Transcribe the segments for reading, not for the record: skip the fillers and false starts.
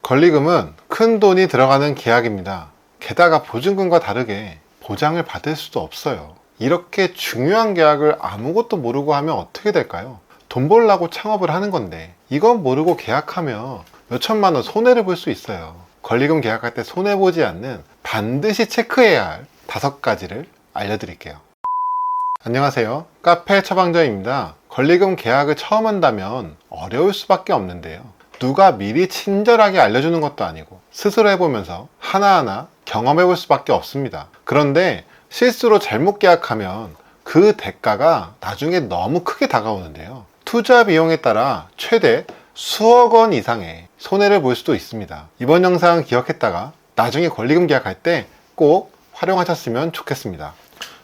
권리금은 큰 돈이 들어가는 계약입니다. 게다가 보증금과 다르게 보장을 받을 수도 없어요. 이렇게 중요한 계약을 아무것도 모르고 하면 어떻게 될까요? 돈 벌려고 창업을 하는 건데 이건 모르고 계약하면 몇천만 원 손해를 볼 수 있어요. 권리금 계약할 때 손해보지 않는 반드시 체크해야 할 5가지를 알려드릴게요. 안녕하세요. 카페 처방전입니다. 권리금 계약을 처음 한다면 어려울 수밖에 없는데요. 누가 미리 친절하게 알려주는 것도 아니고 스스로 해보면서 하나하나 경험해볼 수밖에 없습니다. 그런데 실수로 잘못 계약하면 그 대가가 나중에 너무 크게 다가오는데요. 투자 비용에 따라 최대 수억 원 이상의 손해를 볼 수도 있습니다. 이번 영상 기억했다가 나중에 권리금 계약할 때 꼭 활용하셨으면 좋겠습니다.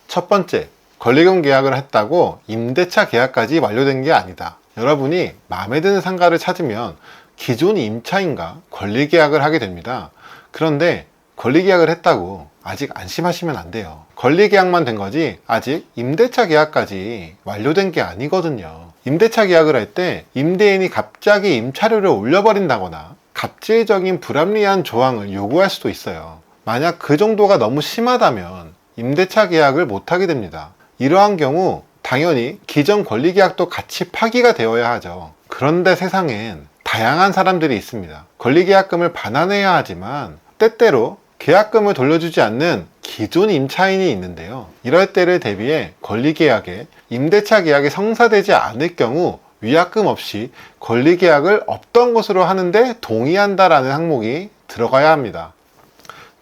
첫 번째, 권리금 계약을 했다고 임대차 계약까지 완료된 게 아니다. 여러분이 마음에 드는 상가를 찾으면 기존 임차인과 권리계약을 하게 됩니다. 그런데 권리계약을 했다고 아직 안심하시면 안 돼요. 권리계약만 된 거지 아직 임대차 계약까지 완료된 게 아니거든요. 임대차 계약을 할 때 임대인이 갑자기 임차료를 올려버린다거나 갑질적인 불합리한 조항을 요구할 수도 있어요. 만약 그 정도가 너무 심하다면 임대차 계약을 못하게 됩니다. 이러한 경우 당연히 기존 권리계약도 같이 파기가 되어야 하죠. 그런데 세상엔 다양한 사람들이 있습니다. 권리계약금을 반환해야 하지만 때때로 계약금을 돌려주지 않는 기존 임차인이 있는데요. 이럴 때를 대비해 권리계약에 임대차 계약이 성사되지 않을 경우 위약금 없이 권리계약을 없던 것으로 하는데 동의한다라는 항목이 들어가야 합니다.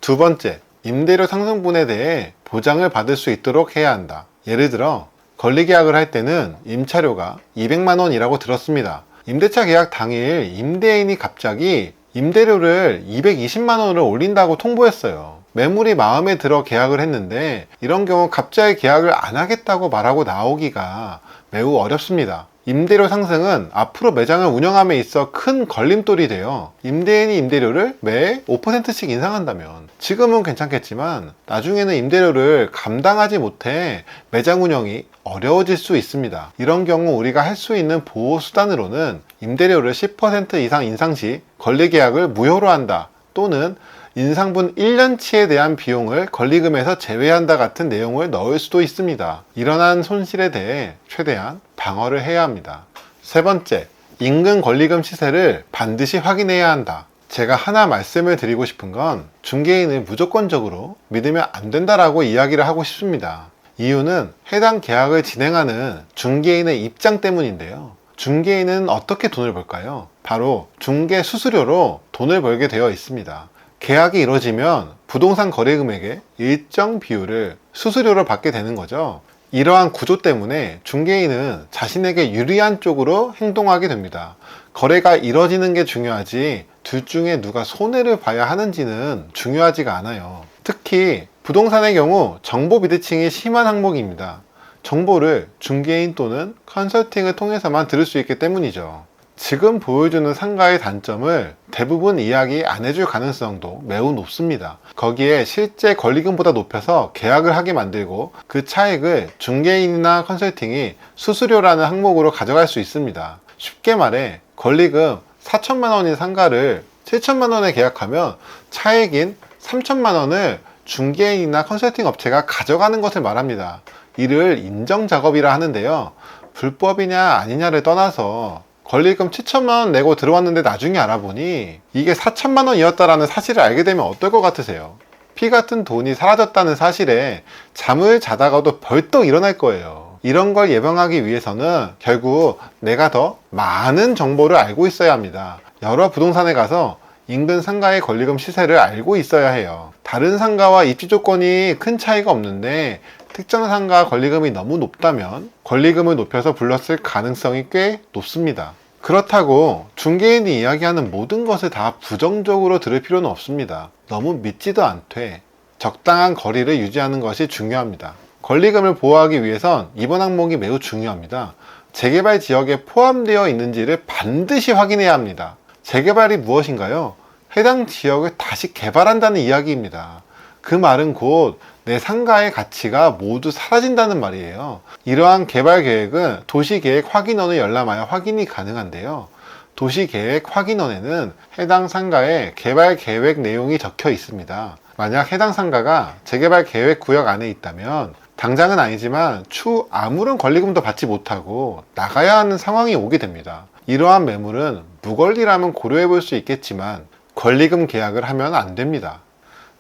두 번째, 임대료 상승분에 대해 보장을 받을 수 있도록 해야 한다. 예를 들어 권리계약을 할 때는 임차료가 200만 원이라고 들었습니다. 임대차 계약 당일 임대인이 갑자기 임대료를 220만 원을 올린다고 통보했어요. 매물이 마음에 들어 계약을 했는데 이런 경우 갑자기 계약을 안 하겠다고 말하고 나오기가 매우 어렵습니다. 임대료 상승은 앞으로 매장을 운영함에 있어 큰 걸림돌이 돼요. 임대인이 임대료를 매 5%씩 인상한다면 지금은 괜찮겠지만 나중에는 임대료를 감당하지 못해 매장 운영이 어려워질 수 있습니다. 이런 경우 우리가 할 수 있는 보호수단으로는 임대료를 10% 이상 인상 시 권리계약을 무효로 한다, 또는 인상분 1년치에 대한 비용을 권리금에서 제외한다 같은 내용을 넣을 수도 있습니다. 일어난 손실에 대해 최대한 방어를 해야 합니다. 세 번째, 인근 권리금 시세를 반드시 확인해야 한다. 제가 하나 말씀을 드리고 싶은 건 중개인을 무조건적으로 믿으면 안 된다라고 이야기를 하고 싶습니다. 이유는 해당 계약을 진행하는 중개인의 입장 때문인데요. 중개인은 어떻게 돈을 벌까요? 바로 중개 수수료로 돈을 벌게 되어 있습니다. 계약이 이루어지면 부동산 거래금액의 일정 비율을 수수료로 받게 되는 거죠. 이러한 구조 때문에 중개인은 자신에게 유리한 쪽으로 행동하게 됩니다. 거래가 이루어지는 게 중요하지 둘 중에 누가 손해를 봐야 하는지는 중요하지가 않아요. 특히 부동산의 경우 정보 비대칭이 심한 항목입니다. 정보를 중개인 또는 컨설팅을 통해서만 들을 수 있기 때문이죠. 지금 보여주는 상가의 단점을 대부분 이야기 안 해줄 가능성도 매우 높습니다. 거기에 실제 권리금보다 높여서 계약을 하게 만들고 그 차액을 중개인이나 컨설팅이 수수료라는 항목으로 가져갈 수 있습니다. 쉽게 말해 권리금 4천만 원인 상가를 7천만 원에 계약하면 차액인 3천만 원을 중개인이나 컨설팅 업체가 가져가는 것을 말합니다. 이를 인정작업이라 하는데요. 불법이냐 아니냐를 떠나서 권리금 7천만 원 내고 들어왔는데 나중에 알아보니 이게 4천만 원이었다라는 사실을 알게 되면 어떨 것 같으세요? 피 같은 돈이 사라졌다는 사실에 잠을 자다가도 벌떡 일어날 거예요. 이런 걸 예방하기 위해서는 결국 내가 더 많은 정보를 알고 있어야 합니다. 여러 부동산에 가서 인근 상가의 권리금 시세를 알고 있어야 해요. 다른 상가와 입지 조건이 큰 차이가 없는데 특정 상가 권리금이 너무 높다면 권리금을 높여서 불렀을 가능성이 꽤 높습니다. 그렇다고 중개인이 이야기하는 모든 것을 다 부정적으로 들을 필요는 없습니다. 너무 믿지도 않되 적당한 거리를 유지하는 것이 중요합니다. 권리금을 보호하기 위해선 이번 항목이 매우 중요합니다. 재개발 지역에 포함되어 있는지를 반드시 확인해야 합니다. 재개발이 무엇인가요? 해당 지역을 다시 개발한다는 이야기입니다. 그 말은 곧 내 상가의 가치가 모두 사라진다는 말이에요. 이러한 개발 계획은 도시계획 확인원을 열람하여 확인이 가능한데요. 도시계획 확인원에는 해당 상가의 개발 계획 내용이 적혀 있습니다. 만약 해당 상가가 재개발 계획 구역 안에 있다면 당장은 아니지만 추후 아무런 권리금도 받지 못하고 나가야 하는 상황이 오게 됩니다. 이러한 매물은 무권리라면 고려해 볼 수 있겠지만 권리금 계약을 하면 안 됩니다.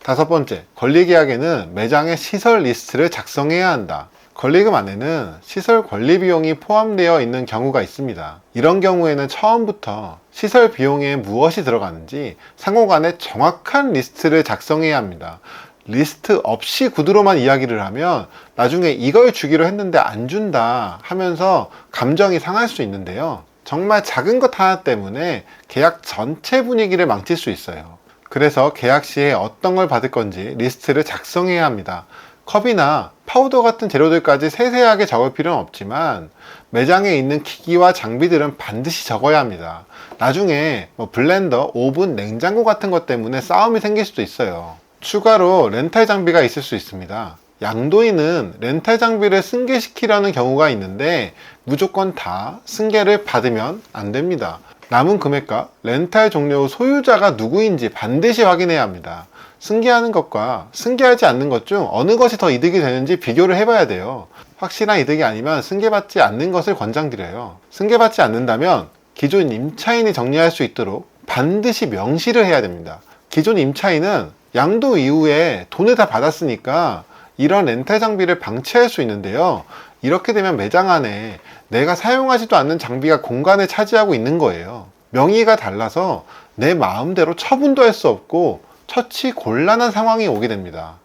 다섯 번째, 권리계약에는 매장의 시설 리스트를 작성해야 한다. 권리금 안에는 시설 관리 비용이 포함되어 있는 경우가 있습니다. 이런 경우에는 처음부터 시설 비용에 무엇이 들어가는지 상호간에 정확한 리스트를 작성해야 합니다. 리스트 없이 구두로만 이야기를 하면 나중에 이걸 주기로 했는데 안 준다 하면서 감정이 상할 수 있는데요. 정말 작은 것 하나 때문에 계약 전체 분위기를 망칠 수 있어요. 그래서 계약 시에 어떤 걸 받을 건지 리스트를 작성해야 합니다. 컵이나 파우더 같은 재료들까지 세세하게 적을 필요는 없지만 매장에 있는 기기와 장비들은 반드시 적어야 합니다. 나중에 블렌더, 오븐, 냉장고 같은 것 때문에 싸움이 생길 수도 있어요. 추가로 렌탈 장비가 있을 수 있습니다. 양도인은 렌탈 장비를 승계시키려는 경우가 있는데 무조건 다 승계를 받으면 안 됩니다. 남은 금액과 렌탈 종료 후 소유자가 누구인지 반드시 확인해야 합니다. 승계하는 것과 승계하지 않는 것 중 어느 것이 더 이득이 되는지 비교를 해봐야 돼요. 확실한 이득이 아니면 승계받지 않는 것을 권장드려요. 승계받지 않는다면 기존 임차인이 정리할 수 있도록 반드시 명시를 해야 됩니다. 기존 임차인은 양도 이후에 돈을 다 받았으니까 이런 렌탈 장비를 방치할 수 있는데요. 이렇게 되면 매장 안에 내가 사용하지도 않는 장비가 공간을 차지하고 있는 거예요. 명의가 달라서 내 마음대로 처분도 할 수 없고 처치 곤란한 상황이 오게 됩니다.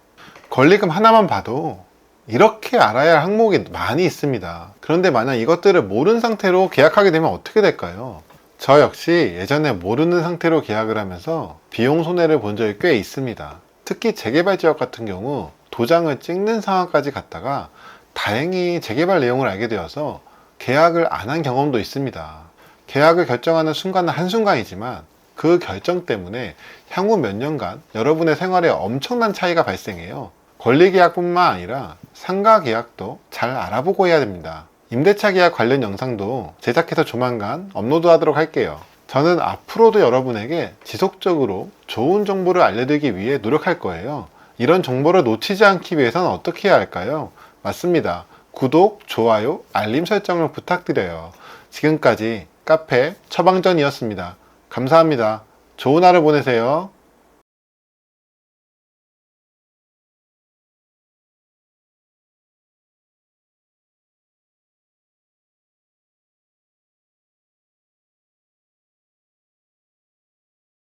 권리금 하나만 봐도 이렇게 알아야 할 항목이 많이 있습니다. 그런데 만약 이것들을 모르는 상태로 계약하게 되면 어떻게 될까요? 저 역시 예전에 모르는 상태로 계약을 하면서 비용 손해를 본 적이 꽤 있습니다. 특히 재개발 지역 같은 경우 도장을 찍는 상황까지 갔다가 다행히 재개발 내용을 알게 되어서 계약을 안 한 경험도 있습니다. 계약을 결정하는 순간은 한순간이지만 그 결정 때문에 향후 몇 년간 여러분의 생활에 엄청난 차이가 발생해요. 권리계약뿐만 아니라 상가계약도 잘 알아보고 해야 됩니다. 임대차 계약 관련 영상도 제작해서 조만간 업로드하도록 할게요. 저는 앞으로도 여러분에게 지속적으로 좋은 정보를 알려드리기 위해 노력할 거예요. 이런 정보를 놓치지 않기 위해서는 어떻게 해야 할까요? 맞습니다. 구독, 좋아요, 알림 설정을 부탁드려요. 지금까지 카페 처방전이었습니다. 감사합니다. 좋은 하루 보내세요.